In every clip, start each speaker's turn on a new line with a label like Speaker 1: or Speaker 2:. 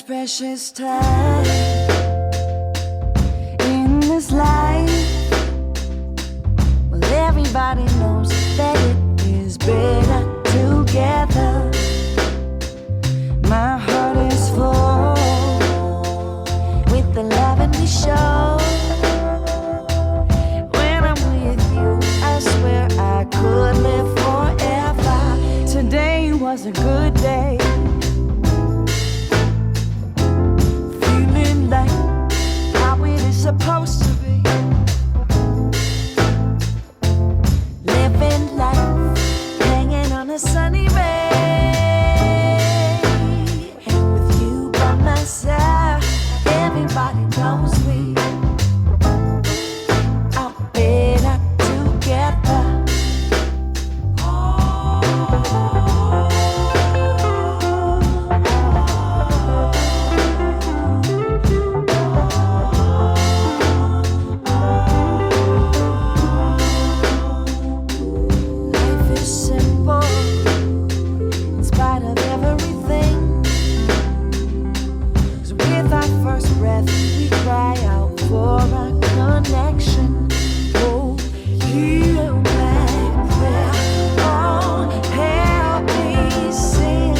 Speaker 1: Precious time in this life. Well, everybody knows that it is better together. My heart is full with the love and we show. When I'm with you, I swear I could live forever. Today was a good day. Supposed to be living life, hanging on a sunny ray. With you by my side, everybody knows we are better together. We cry out for a connection. Oh, heal my prayer. Oh, help me sing.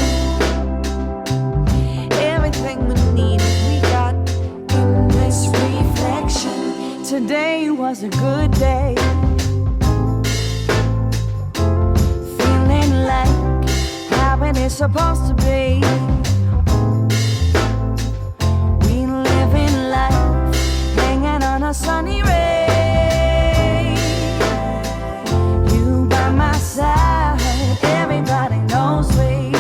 Speaker 1: Everything we need, we got in this reflection. Today was a good day. Feeling like how it is supposed to be. Sunny ray, you by my side, everybody knows we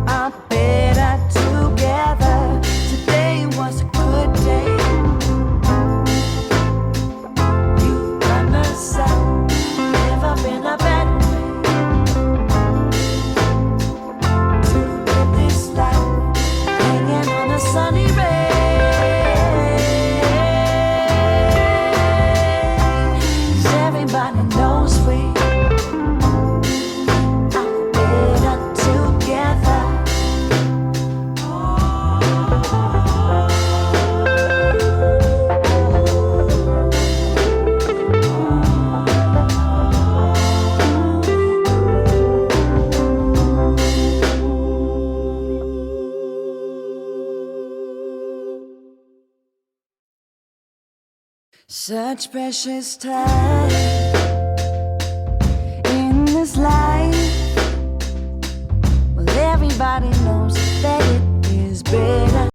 Speaker 1: are better together. Today was a good day. You by my side, never been a bad way to live this life, hanging on a sunny ray. Everybody knows we are better together. Such precious time.